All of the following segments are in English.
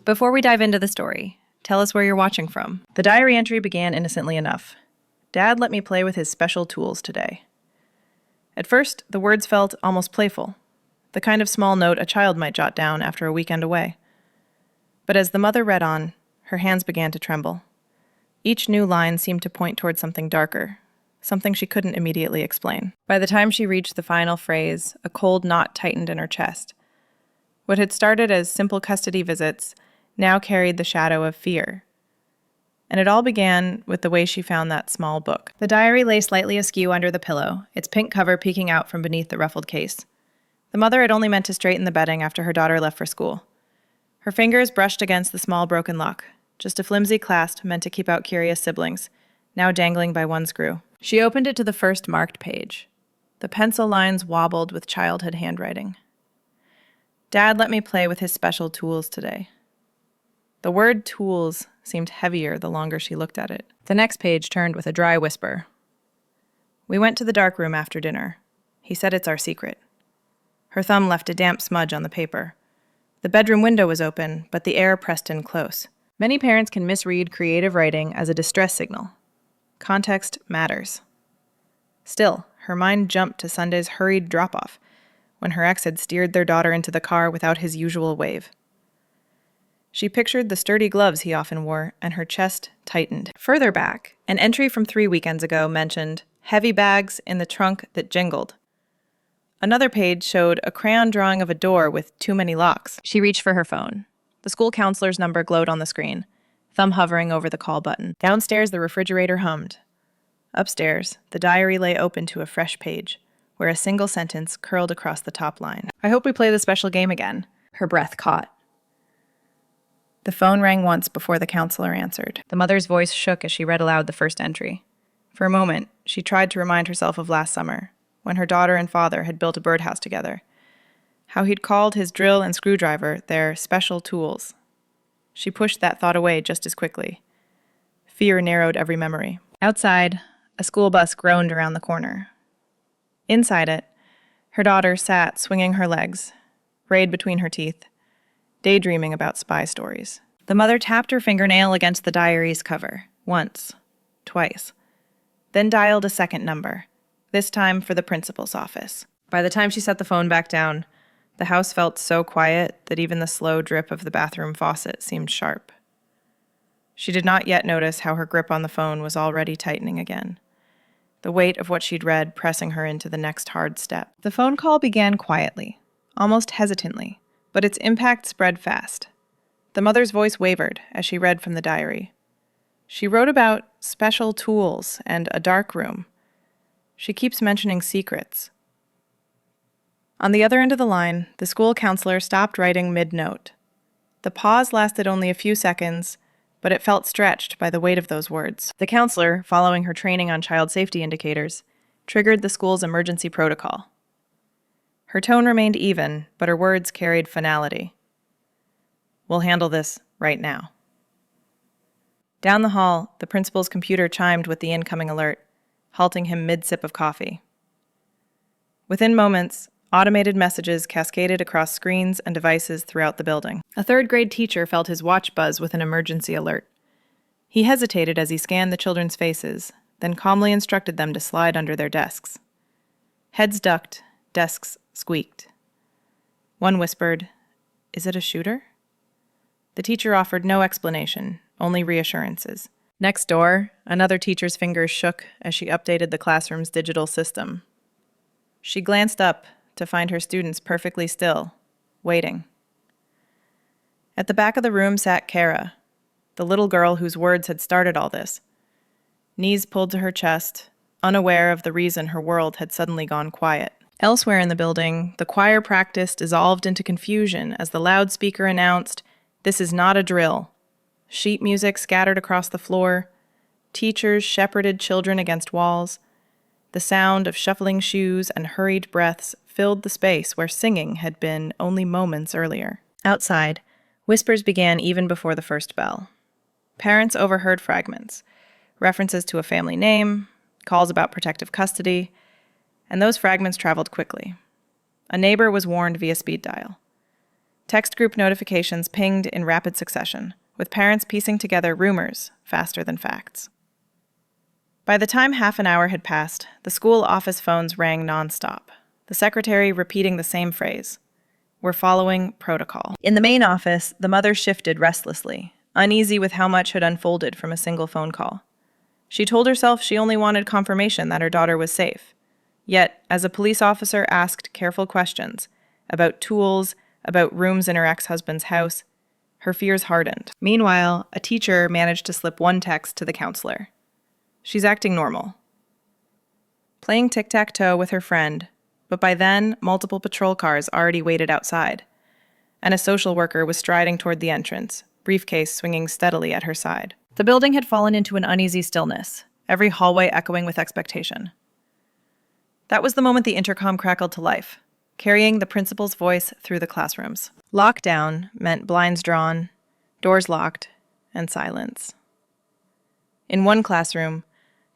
Before we dive into the story, tell us where you're watching from. The diary entry began innocently enough. Dad let me play with his special tools today. At first, the words felt almost playful, the kind of small note a child might jot down after a weekend away. But as the mother read on, her hands began to tremble. Each new line seemed to point toward something darker, something she couldn't immediately explain. By the time she reached the final phrase, a cold knot tightened in her chest. What had started as simple custody visits now carried the shadow of fear. And it all began with the way she found that small book. The diary lay slightly askew under the pillow, its pink cover peeking out from beneath the ruffled case. The mother had only meant to straighten the bedding after her daughter left for school. Her fingers brushed against the small broken lock, just a flimsy clasp meant to keep out curious siblings, now dangling by one screw. She opened it to the first marked page. The pencil lines wobbled with childhood handwriting. Dad let me play with his special tools today. The word tools seemed heavier the longer she looked at it. The next page turned with a dry whisper. We went to the dark room after dinner. He said it's our secret. Her thumb left a damp smudge on the paper. The bedroom window was open, but the air pressed in close. Many parents can misread creative writing as a distress signal. Context matters. Still, her mind jumped to Sunday's hurried drop-off, when her ex had steered their daughter into the car without his usual wave. She pictured the sturdy gloves he often wore, and her chest tightened. Further back, an entry from 3 weekends ago mentioned heavy bags in the trunk that jingled. Another page showed a crayon drawing of a door with too many locks. She reached for her phone. The school counselor's number glowed on the screen, thumb hovering over the call button. Downstairs, the refrigerator hummed. Upstairs, the diary lay open to a fresh page, where a single sentence curled across the top line. I hope we play the special game again. Her breath caught. The phone rang once before the counselor answered. The mother's voice shook as she read aloud the first entry. For a moment, she tried to remind herself of last summer, when her daughter and father had built a birdhouse together. How he'd called his drill and screwdriver their special tools. She pushed that thought away just as quickly. Fear narrowed every memory. Outside, a school bus groaned around the corner. Inside it, her daughter sat swinging her legs, braid between her teeth, daydreaming about spy stories. The mother tapped her fingernail against the diary's cover, once, twice, then dialed a second number, this time for the principal's office. By the time she set the phone back down, the house felt so quiet that even the slow drip of the bathroom faucet seemed sharp. She did not yet notice how her grip on the phone was already tightening again, the weight of what she'd read pressing her into the next hard step. The phone call began quietly, almost hesitantly, but its impact spread fast. The mother's voice wavered as she read from the diary. She wrote about special tools and a dark room. She keeps mentioning secrets. On the other end of the line, the school counselor stopped writing mid-note. The pause lasted only a few seconds, but it felt stretched by the weight of those words. The counselor, following her training on child safety indicators, triggered the school's emergency protocol. Her tone remained even, but her words carried finality. We'll handle this right now. Down the hall, the principal's computer chimed with the incoming alert, halting him mid-sip of coffee. Within moments, automated messages cascaded across screens and devices throughout the building. A third-grade teacher felt his watch buzz with an emergency alert. He hesitated as he scanned the children's faces, then calmly instructed them to slide under their desks. Heads ducked, desks squeaked. One whispered, "Is it a shooter?" The teacher offered no explanation, only reassurances. Next door, another teacher's fingers shook as she updated the classroom's digital system. She glanced up to find her students perfectly still, waiting. At the back of the room sat Kara, the little girl whose words had started all this. Knees pulled to her chest, unaware of the reason her world had suddenly gone quiet. Elsewhere in the building, the choir practice dissolved into confusion as the loudspeaker announced, "This is not a drill." Sheet music scattered across the floor. Teachers shepherded children against walls. The sound of shuffling shoes and hurried breaths filled the space where singing had been only moments earlier. Outside, whispers began even before the first bell. Parents overheard fragments, references to a family name, calls about protective custody, and those fragments traveled quickly. A neighbor was warned via speed dial. Text group notifications pinged in rapid succession, with parents piecing together rumors faster than facts. By the time half an hour had passed, the school office phones rang nonstop, the secretary repeating the same phrase. We're following protocol. In the main office, the mother shifted restlessly, uneasy with how much had unfolded from a single phone call. She told herself she only wanted confirmation that her daughter was safe. Yet, as a police officer asked careful questions about tools, about rooms in her ex-husband's house, her fears hardened. Meanwhile, a teacher managed to slip one text to the counselor. She's acting normal. Playing tic-tac-toe with her friend, but by then, multiple patrol cars already waited outside, and a social worker was striding toward the entrance, briefcase swinging steadily at her side. The building had fallen into an uneasy stillness, every hallway echoing with expectation. That was the moment the intercom crackled to life, carrying the principal's voice through the classrooms. Lockdown meant blinds drawn, doors locked, and silence. In one classroom,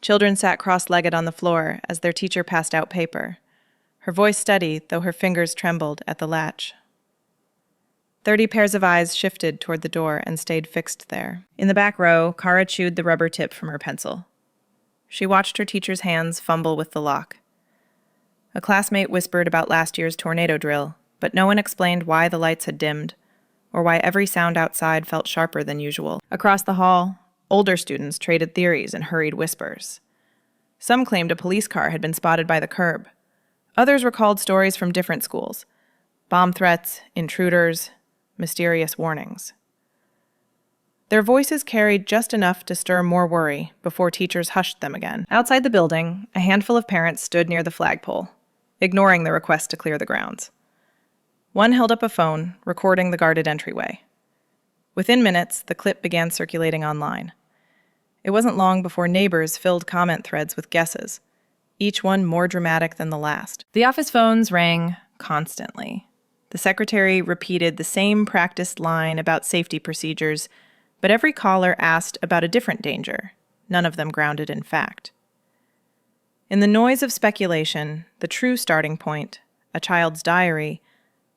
children sat cross-legged on the floor as their teacher passed out paper, her voice steady though her fingers trembled at the latch. 30 pairs of eyes shifted toward the door and stayed fixed there. In the back row, Kara chewed the rubber tip from her pencil. She watched her teacher's hands fumble with the lock. A classmate whispered about last year's tornado drill, but no one explained why the lights had dimmed, or why every sound outside felt sharper than usual. Across the hall, older students traded theories in hurried whispers. Some claimed a police car had been spotted by the curb. Others recalled stories from different schools: bomb threats, intruders, mysterious warnings. Their voices carried just enough to stir more worry before teachers hushed them again. Outside the building, a handful of parents stood near the flagpole, ignoring the request to clear the grounds. One held up a phone, recording the guarded entryway. Within minutes, the clip began circulating online. It wasn't long before neighbors filled comment threads with guesses, each one more dramatic than the last. The office phones rang constantly. The secretary repeated the same practiced line about safety procedures, but every caller asked about a different danger, none of them grounded in fact. In the noise of speculation, the true starting point, a child's diary,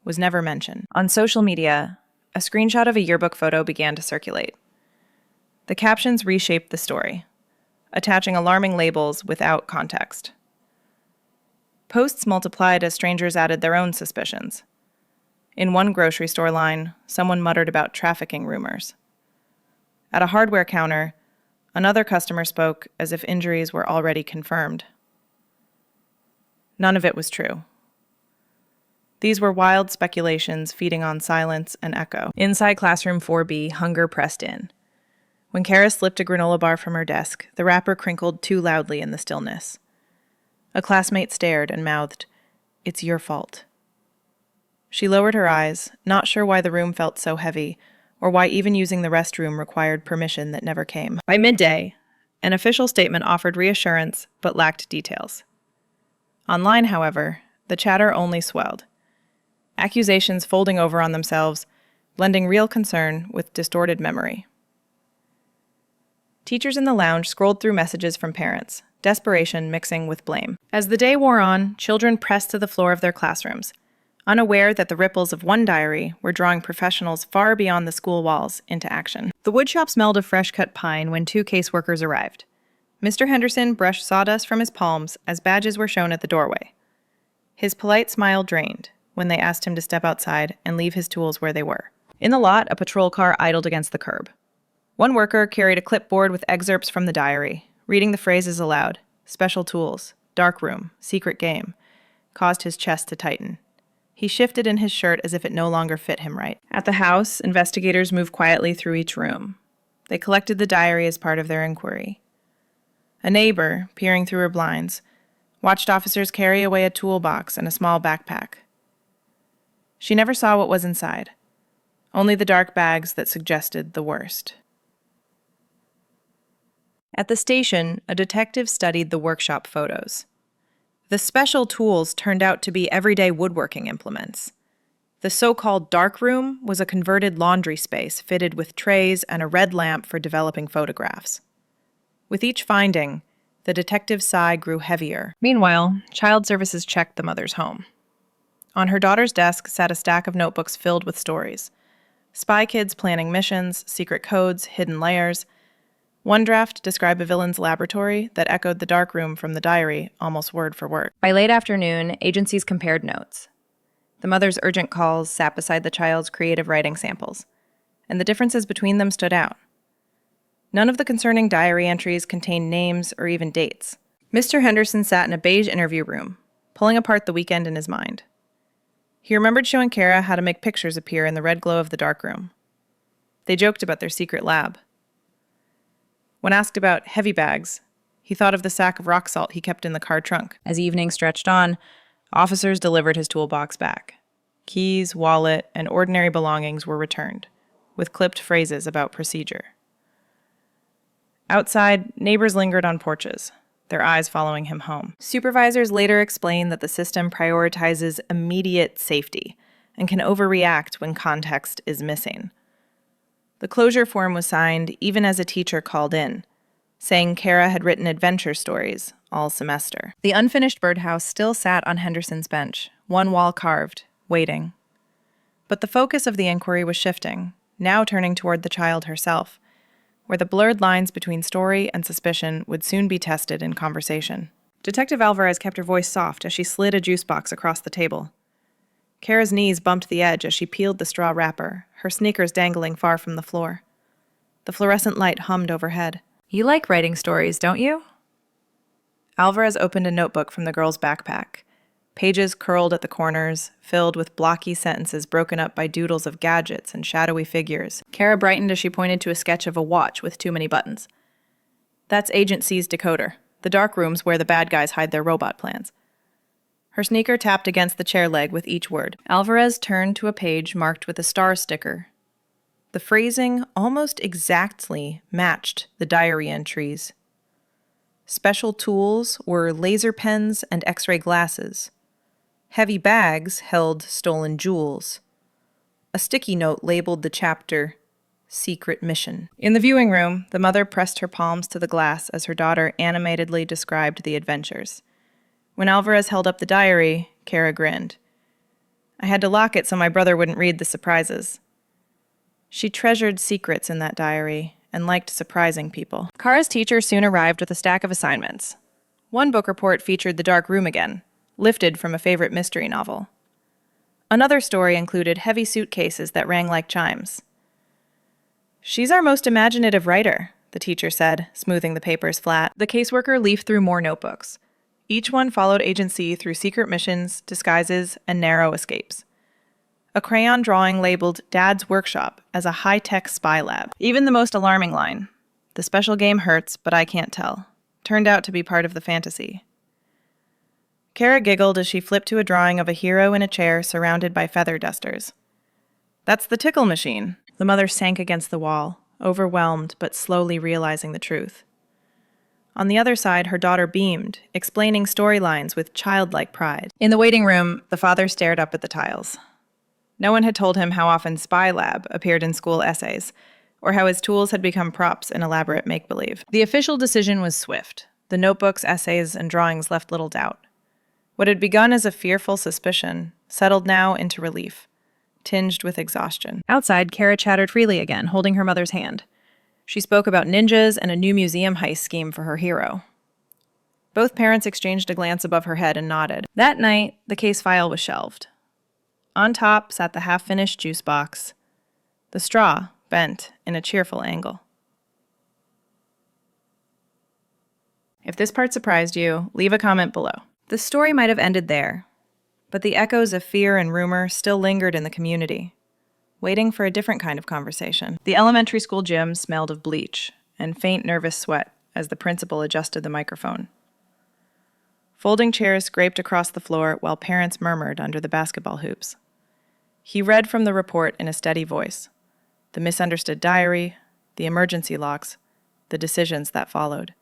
was never mentioned. On social media, a screenshot of a yearbook photo began to circulate. The captions reshaped the story, attaching alarming labels without context. Posts multiplied as strangers added their own suspicions. In one grocery store line, someone muttered about trafficking rumors. At a hardware counter, another customer spoke as if injuries were already confirmed. None of it was true. These were wild speculations feeding on silence and echo. Inside classroom 4B, hunger pressed in. When Kara slipped a granola bar from her desk, the wrapper crinkled too loudly in the stillness. A classmate stared and mouthed, "It's your fault." She lowered her eyes, not sure why the room felt so heavy, or why even using the restroom required permission that never came. By midday, an official statement offered reassurance but lacked details. Online, however, the chatter only swelled. Accusations folding over on themselves, blending real concern with distorted memory. Teachers in the lounge scrolled through messages from parents, desperation mixing with blame. As the day wore on, children pressed to the floor of their classrooms, unaware that the ripples of one diary were drawing professionals far beyond the school walls into action. The woodshop smelled of fresh-cut pine when 2 caseworkers arrived. Mr. Henderson brushed sawdust from his palms as badges were shown at the doorway. His polite smile drained when they asked him to step outside and leave his tools where they were. In the lot, a patrol car idled against the curb. One worker carried a clipboard with excerpts from the diary, reading the phrases aloud: special tools, dark room, secret game, caused his chest to tighten. He shifted in his shirt as if it no longer fit him right. At the house, investigators moved quietly through each room. They collected the diary as part of their inquiry. A neighbor, peering through her blinds, watched officers carry away a toolbox and a small backpack. She never saw what was inside, only the dark bags that suggested the worst. At the station, a detective studied the workshop photos. The special tools turned out to be everyday woodworking implements. The so-called dark room was a converted laundry space fitted with trays and a red lamp for developing photographs. With each finding, the detective's sigh grew heavier. Meanwhile, Child Services checked the mother's home. On her daughter's desk sat a stack of notebooks filled with stories. Spy kids planning missions, secret codes, hidden layers. One draft described a villain's laboratory that echoed the dark room from the diary, almost word for word. By late afternoon, agencies compared notes. The mother's urgent calls sat beside the child's creative writing samples, and the differences between them stood out. None of the concerning diary entries contained names or even dates. Mr. Henderson sat in a beige interview room, pulling apart the weekend in his mind. He remembered showing Kara how to make pictures appear in the red glow of the darkroom. They joked about their secret lab. When asked about heavy bags, he thought of the sack of rock salt he kept in the car trunk. As evening stretched on, officers delivered his toolbox back. Keys, wallet, and ordinary belongings were returned, with clipped phrases about procedure. Outside, neighbors lingered on porches, their eyes following him home. Supervisors later explained that the system prioritizes immediate safety and can overreact when context is missing. The closure form was signed even as a teacher called in, saying Kara had written adventure stories all semester. The unfinished birdhouse still sat on Henderson's bench, one wall carved, waiting. But the focus of the inquiry was shifting, now turning toward the child herself, where the blurred lines between story and suspicion would soon be tested in conversation. Detective Alvarez kept her voice soft as she slid a juice box across the table. Kara's knees bumped the edge as she peeled the straw wrapper, her sneakers dangling far from the floor. The fluorescent light hummed overhead. "You like writing stories, don't you?" Alvarez opened a notebook from the girl's backpack. Pages curled at the corners, filled with blocky sentences broken up by doodles of gadgets and shadowy figures. Kara brightened as she pointed to a sketch of a watch with too many buttons. "That's Agent C's decoder, the dark rooms where the bad guys hide their robot plans." Her sneaker tapped against the chair leg with each word. Alvarez turned to a page marked with a star sticker. The phrasing almost exactly matched the diary entries. Special tools were laser pens and X-ray glasses. Heavy bags held stolen jewels. A sticky note labeled the chapter, Secret Mission. In the viewing room, the mother pressed her palms to the glass as her daughter animatedly described the adventures. When Alvarez held up the diary, Kara grinned. "I had to lock it so my brother wouldn't read the surprises." She treasured secrets in that diary and liked surprising people. Kara's teacher soon arrived with a stack of assignments. One book report featured the dark room again, lifted from a favorite mystery novel. Another story included heavy suitcases that rang like chimes. "She's our most imaginative writer," the teacher said, smoothing the papers flat. The caseworker leafed through more notebooks. Each one followed Agent C through secret missions, disguises, and narrow escapes. A crayon drawing labeled Dad's Workshop as a high-tech spy lab. Even the most alarming line, "The special game hurts, but I can't tell," turned out to be part of the fantasy. Kara giggled as she flipped to a drawing of a hero in a chair surrounded by feather dusters. "That's the tickle machine." The mother sank against the wall, overwhelmed but slowly realizing the truth. On the other side, her daughter beamed, explaining storylines with childlike pride. In the waiting room, the father stared up at the tiles. No one had told him how often Spy Lab appeared in school essays, or how his tools had become props in elaborate make-believe. The official decision was swift. The notebooks, essays, and drawings left little doubt. What had begun as a fearful suspicion settled now into relief, tinged with exhaustion. Outside, Kara chattered freely again, holding her mother's hand. She spoke about ninjas and a new museum heist scheme for her hero. Both parents exchanged a glance above her head and nodded. That night, the case file was shelved. On top sat the half-finished juice box, the straw bent in a cheerful angle. If this part surprised you, leave a comment below. The story might have ended there, but the echoes of fear and rumor still lingered in the community, waiting for a different kind of conversation. The elementary school gym smelled of bleach and faint nervous sweat as the principal adjusted the microphone. Folding chairs scraped across the floor while parents murmured under the basketball hoops. He read from the report in a steady voice, the misunderstood diary, the emergency locks, the decisions that followed.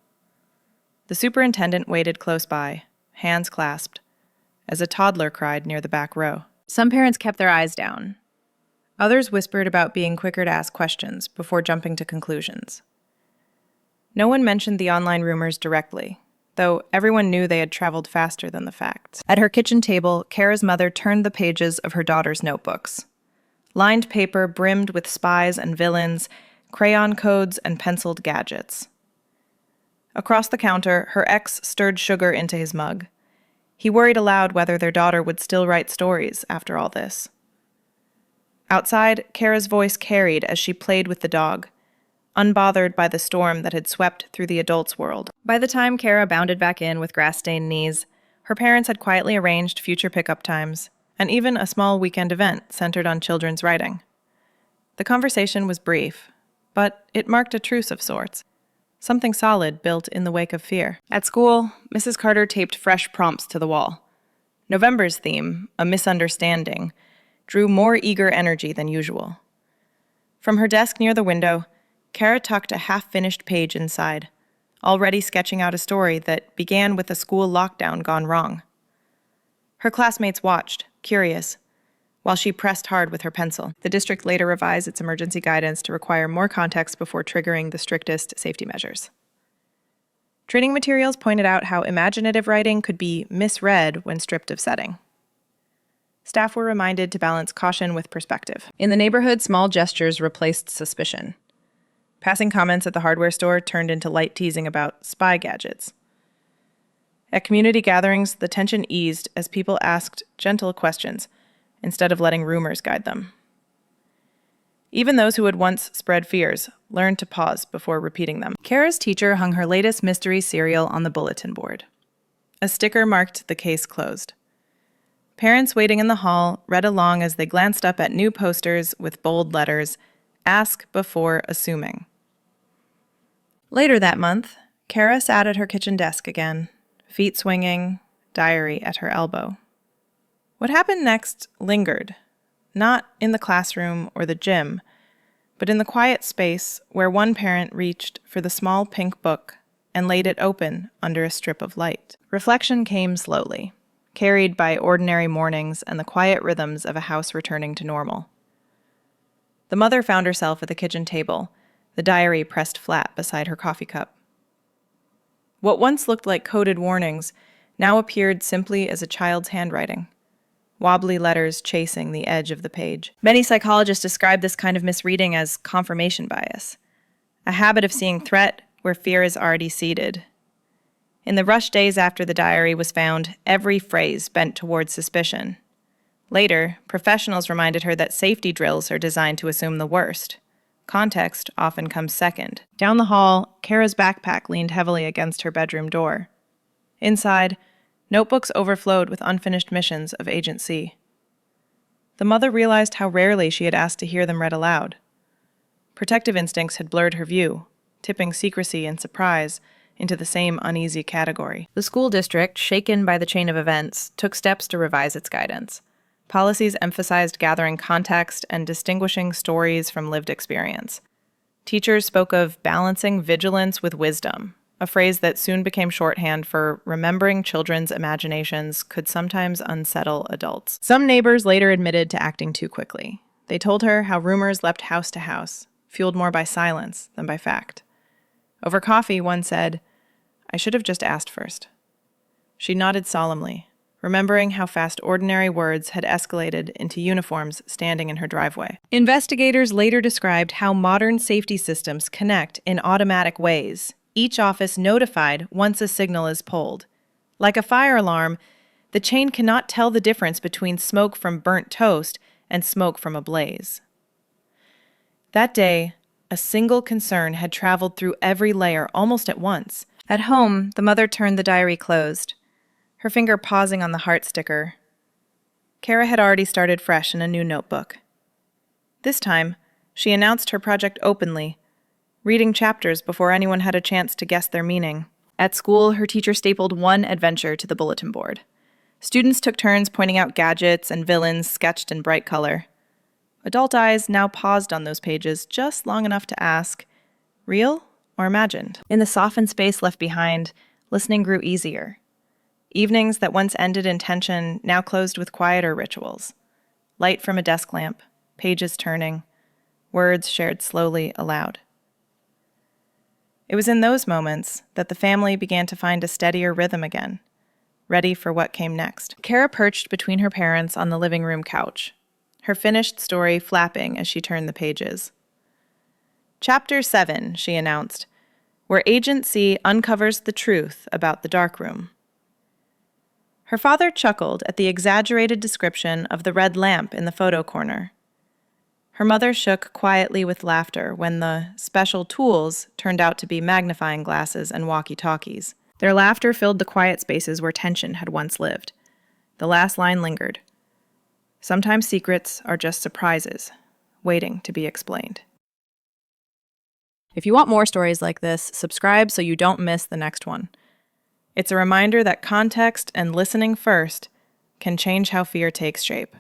The superintendent waited close by, hands clasped, as a toddler cried near the back row. Some parents kept their eyes down. Others whispered about being quicker to ask questions before jumping to conclusions. No one mentioned the online rumors directly, though everyone knew they had traveled faster than the facts. At her kitchen table, Kara's mother turned the pages of her daughter's notebooks. Lined paper brimmed with spies and villains, crayon codes, and penciled gadgets. Across the counter, her ex stirred sugar into his mug. He worried aloud whether their daughter would still write stories after all this. Outside, Kara's voice carried as she played with the dog, unbothered by the storm that had swept through the adults' world. By the time Kara bounded back in with grass-stained knees, her parents had quietly arranged future pickup times, and even a small weekend event centered on children's writing. The conversation was brief, but it marked a truce of sorts. Something solid built in the wake of fear. At school, Mrs. Carter taped fresh prompts to the wall. November's theme, a misunderstanding, drew more eager energy than usual. From her desk near the window, Kara tucked a half-finished page inside, already sketching out a story that began with a school lockdown gone wrong. Her classmates watched, curious, while she pressed hard with her pencil. The district later revised its emergency guidance to require more context before triggering the strictest safety measures. Training materials pointed out how imaginative writing could be misread when stripped of setting. Staff were reminded to balance caution with perspective. In the neighborhood, small gestures replaced suspicion. Passing comments at the hardware store turned into light teasing about spy gadgets. At community gatherings, the tension eased as people asked gentle questions, instead of letting rumors guide them. Even those who had once spread fears learned to pause before repeating them. Kara's teacher hung her latest mystery serial on the bulletin board. A sticker marked the case closed. Parents waiting in the hall read along as they glanced up at new posters with bold letters, "Ask before assuming." Later that month, Kara sat at her kitchen desk again, feet swinging, diary at her elbow. What happened next lingered, not in the classroom or the gym, but in the quiet space where one parent reached for the small pink book and laid it open under a strip of light. Reflection came slowly, carried by ordinary mornings and the quiet rhythms of a house returning to normal. The mother found herself at the kitchen table, the diary pressed flat beside her coffee cup. What once looked like coded warnings now appeared simply as a child's handwriting, wobbly letters chasing the edge of the page. Many psychologists describe this kind of misreading as confirmation bias, a habit of seeing threat where fear is already seated. In the rush days after the diary was found, every phrase bent towards suspicion. Later, professionals reminded her that safety drills are designed to assume the worst. Context often comes second. Down the hall, Kara's backpack leaned heavily against her bedroom door. Inside, notebooks overflowed with unfinished missions of Agent C. The mother realized how rarely she had asked to hear them read aloud. Protective instincts had blurred her view, tipping secrecy and surprise into the same uneasy category. The school district, shaken by the chain of events, took steps to revise its guidance. Policies emphasized gathering context and distinguishing stories from lived experience. Teachers spoke of balancing vigilance with wisdom, a phrase that soon became shorthand for remembering children's imaginations could sometimes unsettle adults. Some neighbors later admitted to acting too quickly. They told her how rumors leapt house to house, fueled more by silence than by fact. Over coffee, one said, "I should have just asked first." She nodded solemnly, remembering how fast ordinary words had escalated into uniforms standing in her driveway. Investigators later described how modern safety systems connect in automatic ways, each office notified once a signal is pulled. Like a fire alarm, the chain cannot tell the difference between smoke from burnt toast and smoke from a blaze. That day, a single concern had traveled through every layer almost at once. At home, the mother turned the diary closed, her finger pausing on the heart sticker. Kara had already started fresh in a new notebook. This time, she announced her project openly, reading chapters before anyone had a chance to guess their meaning. At school, her teacher stapled one adventure to the bulletin board. Students took turns pointing out gadgets and villains sketched in bright color. Adult eyes now paused on those pages just long enough to ask, real or imagined? In the softened space left behind, listening grew easier. Evenings that once ended in tension now closed with quieter rituals. Light from a desk lamp, pages turning, words shared slowly aloud. It was in those moments that the family began to find a steadier rhythm again, ready for what came next. Kara perched between her parents on the living room couch, her finished story flapping as she turned the pages. Chapter 7, she announced, where Agent C uncovers the truth about the darkroom. Her father chuckled at the exaggerated description of the red lamp in the photo corner. Her mother shook quietly with laughter when the special tools turned out to be magnifying glasses and walkie-talkies. Their laughter filled the quiet spaces where tension had once lived. The last line lingered. Sometimes secrets are just surprises, waiting to be explained. If you want more stories like this, subscribe so you don't miss the next one. It's a reminder that context and listening first can change how fear takes shape.